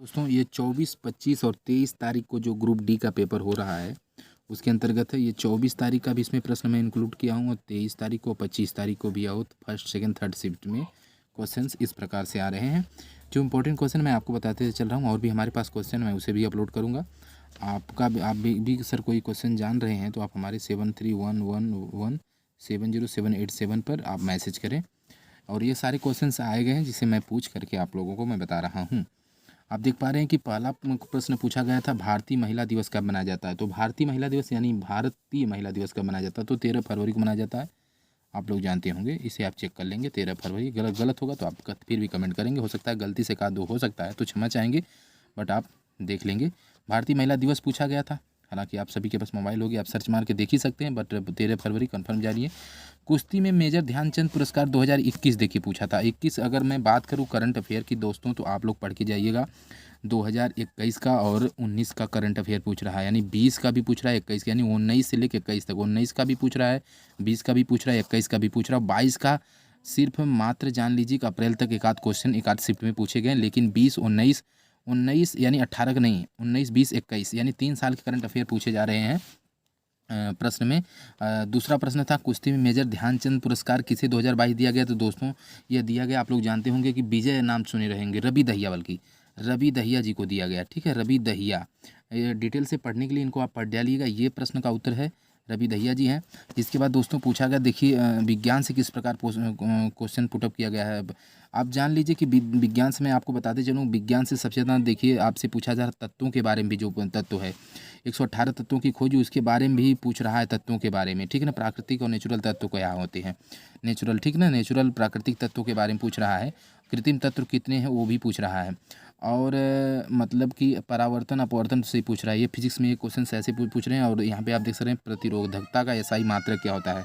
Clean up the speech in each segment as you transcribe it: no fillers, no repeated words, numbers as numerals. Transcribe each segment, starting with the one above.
दोस्तों ये 24, 25 और 23 तारीख को जो ग्रुप डी का पेपर हो रहा है उसके अंतर्गत है। ये 24 तारीख का भी इसमें प्रश्न मैं इंक्लूड किया हूँ और 23 तारीख को 25 तारीख को भी आओ फर्स्ट सेकंड थर्ड शिफ्ट में क्वेश्चंस इस प्रकार से आ रहे हैं। जो इंपॉर्टेंट क्वेश्चन मैं आपको बताते चल रहा हूँ और भी हमारे पास क्वेश्चन मैं उसे भी अपलोड करूँगा। आप भी सर कोई क्वेश्चन जान रहे हैं तो आप हमारे 7311170787 पर आप मैसेज करें और ये सारे क्वेश्चंस आए गए हैं जिसे मैं पूछ करके आप लोगों को मैं बता रहा हूँ। आप देख पा रहे हैं कि पहला प्रश्न पूछा गया था भारतीय महिला दिवस कब मनाया जाता है। तो भारतीय महिला दिवस यानी भारतीय महिला दिवस कब मनाया जाता है तो 13 फरवरी को मनाया जाता है। आप लोग जानते होंगे, इसे आप चेक कर लेंगे 13 फरवरी। गलत होगा तो आप फिर भी कमेंट करेंगे, हो सकता है गलती से का दो हो सकता है तो क्षमा चाहेंगे, बट आप देख लेंगे। भारतीय महिला दिवस पूछा गया था, हालांकि आप सभी के पास मोबाइल होगी, आप सर्च मार के देख ही सकते हैं, बट 13 फरवरी कन्फर्म जारी है। कुश्ती में मेजर ध्यानचंद पुरस्कार 2021 देखिए पूछा था। 21 अगर मैं बात करूं करंट अफेयर की दोस्तों तो आप लोग पढ़ के जाइएगा। 2021 का और 19 का करंट अफेयर पूछ रहा है, यानी 20 का भी पूछ रहा है, 21 का, यानी 19 से लेकर 21 तक। 19 का भी पूछ रहा है, 20 का भी पूछ रहा है, 21 का भी पूछ रहा है। 22 का सिर्फ मात्र जान लीजिए कि अप्रैल तक एक आध क्वेश्चन एक आध शिफ्ट में पूछे गए, लेकिन 20, 19 यानी 18 का नहीं, 19, 20, 21 यानी 3 साल के करंट अफेयर पूछे जा रहे हैं प्रश्न में। दूसरा प्रश्न था कुश्ती में मेजर ध्यानचंद पुरस्कार किसे 2022 दिया गया। तो दोस्तों यह दिया गया, आप लोग जानते होंगे कि विजय नाम सुने रहेंगे, रवि दहिया, बल्कि रवि दहिया जी को दिया गया। ठीक है, रवि दहिया। ये डिटेल से पढ़ने के लिए इनको आप पढ़ डालिएगा। ये प्रश्न का उत्तर है रवि दहिया जी हैं। इसके बाद दोस्तों पूछा गया, देखिए विज्ञान से किस प्रकार क्वेश्चन पुटअप किया गया है। आप जान लीजिए कि विज्ञान से मैं आपको बताते चलूँ, विज्ञान से सबसे ज़्यादा देखिए आपसे पूछा जा रहा तत्वों के बारे में भी, जो तत्व है 118 तत्वों की खोज उसके बारे में भी पूछ रहा है, तत्वों के बारे में। ठीक है ना, प्राकृतिक और नेचुरल तत्व क्या होते हैं, नेचुरल, ठीक ना, नेचुरल प्राकृतिक तत्वों के बारे में पूछ रहा है। कृत्रिम तत्व कितने हैं वो भी पूछ रहा है। और मतलब कि परावर्तन अपवर्तन से पूछ रहा है। ये फिजिक्स में ये क्वेश्चन ऐसे पूछ रहे हैं। और यहाँ पे आप देख सकते हैं प्रतिरोधकता का एसआई मात्रक क्या होता है।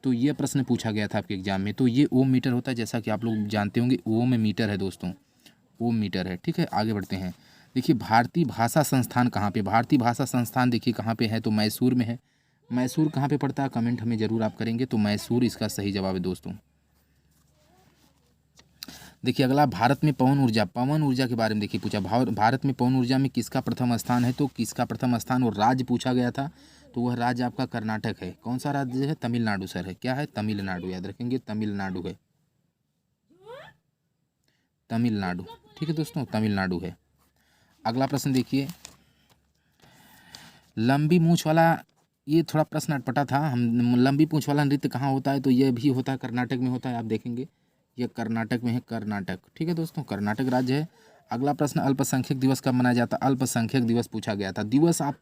तो ये प्रश्न पूछा गया था आपके एग्जाम में। तो ये ओम मीटर होता है, जैसा कि आप लोग जानते होंगे ओम मीटर है दोस्तों, ओम मीटर है। ठीक है, आगे बढ़ते हैं। देखिए भारतीय भाषा संस्थान कहाँ पे, भारतीय भाषा संस्थान देखिए कहाँ पे है, तो मैसूर में है। मैसूर कहाँ पे पड़ता है, कमेंट हमें ज़रूर आप करेंगे। तो मैसूर इसका सही जवाब है दोस्तों। देखिए अगला, भारत में पवन ऊर्जा, पवन ऊर्जा के बारे में देखिए पूछा, भारत में पवन ऊर्जा में किसका प्रथम स्थान है। तो किसका प्रथम स्थान और राज्य पूछा गया था, तो वह राज्य आपका कर्नाटक है। कौन सा राज्य है, तमिलनाडु सर है। क्या है, तमिलनाडु, याद रखेंगे तमिलनाडु है, तमिलनाडु। ठीक है दोस्तों, तमिलनाडु है। अगला प्रश्न देखिए, लंबी मूंछ वाला, ये थोड़ा प्रश्न अटपटा था। हम लंबी पूंछ वाला नृत्य कहाँ होता है, तो ये भी होता है कर्नाटक में होता है। आप देखेंगे ये कर्नाटक में है, कर्नाटक। ठीक है दोस्तों, कर्नाटक राज्य है। अगला प्रश्न, अल्पसंख्यक दिवस कब मनाया जाता है। अल्पसंख्यक दिवस पूछा गया था। दिवस आप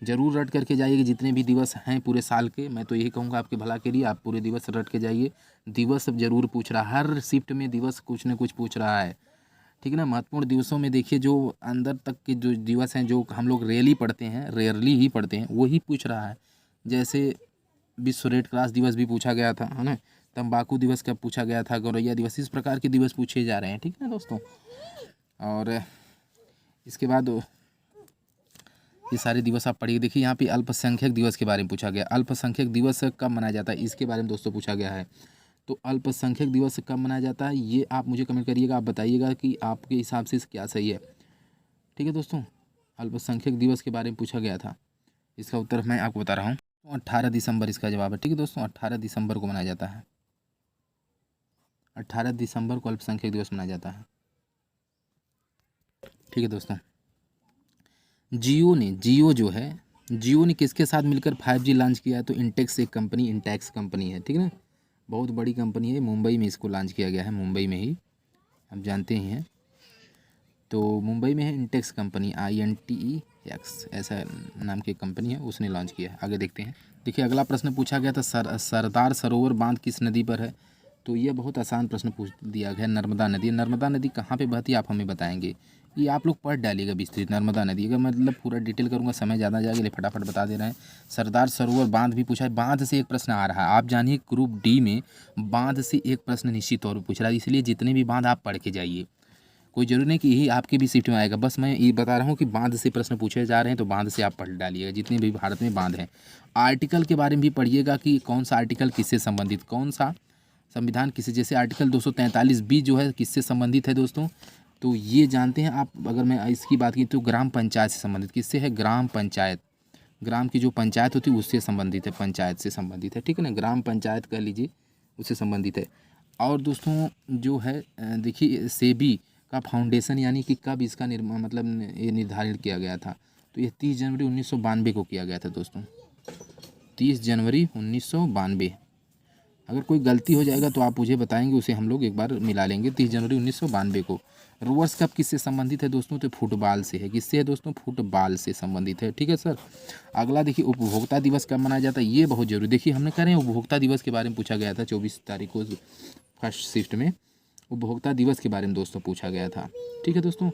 जरूर रट करके जाइए, जितने भी दिवस हैं पूरे साल के, मैं तो यही कहूँगा आपके भला के लिए आप पूरे दिवस रट के जाइए। दिवस जरूर पूछ रहा है, हर शिफ्ट में दिवस कुछ न कुछ पूछ रहा है। ठीक है ना, महत्वपूर्ण दिवसों में देखिए जो अंदर तक के जो दिवस हैं, जो हम लोग रेयरली पढ़ते हैं, रेयरली ही पढ़ते हैं, वही पूछ रहा है। जैसे विश्व रेड क्रॉस दिवस भी पूछा गया था, है ना, तंबाकू दिवस कब पूछा गया था, गौरैया दिवस, इस प्रकार के दिवस पूछे जा रहे हैं। ठीक है ना दोस्तों, और इसके बाद ये सारे दिवस आप पढ़िए। देखिए यहाँ पे अल्पसंख्यक दिवस के बारे में पूछा गया। अल्पसंख्यक दिवस कब मनाया जाता है, इसके बारे में दोस्तों पूछा गया है। तो अल्पसंख्यक दिवस कब मनाया जाता है, ये आप मुझे कमेंट करिएगा, आप बताइएगा कि आपके हिसाब से क्या सही है। ठीक है दोस्तों, अल्पसंख्यक दिवस के बारे में पूछा गया था, इसका उत्तर मैं आपको बता रहा हूँ। तो 18 दिसंबर इसका जवाब है। ठीक है दोस्तों, 18 दिसंबर को मनाया जाता है, 18 दिसंबर को अल्पसंख्यक दिवस मनाया जाता है। ठीक है दोस्तों, जियो जो है, जियो ने किसके साथ मिलकर 5G लॉन्च किया है। तो इंटेक्स एक कंपनी, इंटेक्स कंपनी है। ठीक है ना, बहुत बड़ी कंपनी है, मुंबई में इसको लॉन्च किया गया है, मुंबई में ही, आप जानते ही हैं। तो मुंबई में है इंटेक्स कंपनी, INTEX ऐसा नाम की कंपनी है, उसने लॉन्च किया है। आगे देखते हैं। देखिए अगला प्रश्न पूछा गया था, सरदार सरोवर बांध किस नदी पर है। तो ये बहुत आसान प्रश्न पूछ दिया गया, नर्मदा नदी। नर्मदा नदी कहाँ पे बहती है आप हमें बताएंगे, ये आप लोग पढ़ डालिएगा विस्तृत। नर्मदा नदी, अगर मतलब पूरा डिटेल करूँगा समय ज़्यादा जाएगा, इसलिए फटाफट बता दे रहे हैं। सरदार सरोवर बांध भी पूछा है, बांध से एक प्रश्न आ रहा है। आप जानिए ग्रुप डी में बांध से एक प्रश्न निश्चित तौर पर पूछ रहा है, इसलिए जितने भी बांध आप पढ़ के जाइए, कोई जरूरी नहीं कि यही आपके भी शिफ्ट में आएगा। बस मैं ये बता रहा हूँ कि बांध से प्रश्न पूछे जा रहे हैं, तो बांध से आप पढ़ डालिएगा, जितने भी भारत में बांध हैं। आर्टिकल के बारे में भी पढ़िएगा कि कौन सा आर्टिकल किससे संबंधित, कौन सा संविधान किससे, जैसे आर्टिकल 243 बी जो है किससे संबंधित है दोस्तों, तो ये जानते हैं आप, अगर मैं इसकी बात की तो ग्राम पंचायत से संबंधित, किससे है, ग्राम पंचायत, ग्राम की जो पंचायत होती है उससे संबंधित है, पंचायत से संबंधित है, ठीक है ना, ग्राम पंचायत कह लीजिए, उससे संबंधित है। और दोस्तों जो है देखिए सेबी का फाउंडेशन यानी कि कब इसका निर्माण मतलब ये निर्धारित किया गया था, तो ये 30 जनवरी 1992 को किया गया था दोस्तों, 30 जनवरी 1992। अगर कोई गलती हो जाएगा तो आप मुझे बताएंगे, उसे हम लोग एक बार मिला लेंगे। 30 जनवरी 1992 को। रोवर्स कप किससे संबंधित है दोस्तों, तो फुटबॉल से है। किससे है दोस्तों, फुटबॉल से संबंधित है, ठीक है सर। अगला देखिए उपभोक्ता दिवस कब मनाया जाता है, ये बहुत जरूरी, देखिए हमने कह रहे हैं उपभोक्ता दिवस के बारे में पूछा गया था 24 तारीख को फर्स्ट शिफ्ट में, उपभोक्ता दिवस के बारे में दोस्तों पूछा गया था, ठीक है दोस्तों।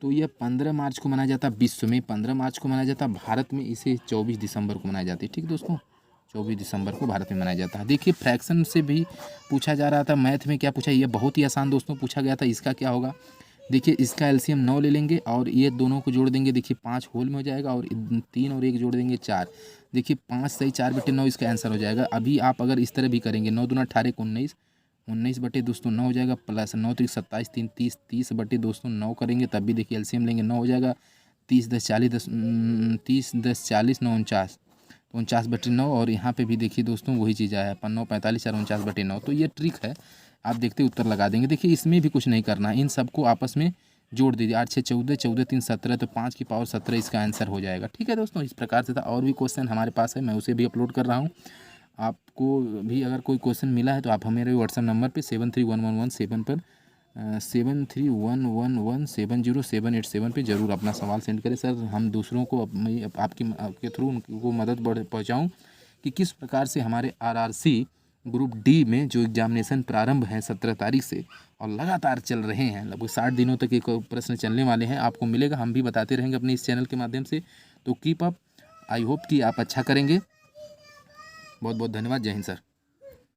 तो यह 15 मार्च को मनाया जाता है, विश्व में 15 मार्च को मनाया जाता है, भारत में इसे 24 दिसंबर को मनाया जाती है, ठीक दोस्तों, 24 दिसंबर को भारत में मनाया जाता है। देखिए फ्रैक्शन से भी पूछा जा रहा था, मैथ में क्या पूछा, ये बहुत ही आसान दोस्तों पूछा गया था। इसका क्या होगा, देखिए इसका एलसीएम 9 ले लेंगे और ये दोनों को जोड़ देंगे, देखिए 5 होल में हो जाएगा, और 3 और 1 जोड़ देंगे 4, देखिए 5 सही 4/9 इसका आंसर हो जाएगा। अभी आप अगर इस तरह भी करेंगे 9 दूना 18 19, 19 बटे दोस्तों 9 हो जाएगा, प्लस 9 3 27 3 30, 30 बटे दोस्तों 9 करेंगे, तब भी देखिए एलसीएम लेंगे 9 हो जाएगा। 30 10 40 30 10 40 9 49, तो 49/9, और यहाँ पे भी देखिए दोस्तों वही चीज़ आया, 9 45 और 49/9। तो ये ट्रिक है, आप देखते उत्तर लगा देंगे। देखिए इसमें भी कुछ नहीं करना है, इन सबको आपस में जोड़ दीजिए, 8 6 14, 14 3 17, तो 5 की पावर 17 इसका आंसर हो जाएगा, ठीक है दोस्तों। इस प्रकार से था, और भी क्वेश्चन हमारे पास है, मैं उसे भी अपलोड कर रहा हूँ। आपको भी अगर कोई क्वेश्चन मिला है तो आप हमारे व्हाट्सएप नंबर पे 731117 पर 7311170787 पे ज़रूर अपना सवाल सेंड करें सर। हम दूसरों को आपके थ्रू उनको मदद पहुँचाऊँ कि किस प्रकार से हमारे आरआरसी ग्रुप डी में जो एग्जामिनेशन प्रारंभ है 17 तारीख से और लगातार चल रहे हैं, लगभग 60 दिनों तक एक प्रश्न चलने वाले हैं, आपको मिलेगा, हम भी बताते रहेंगे अपने इस चैनल के माध्यम से। तो कीप अप, आई होप कि आप अच्छा करेंगे। बहुत बहुत धन्यवाद, जय हिंद सर।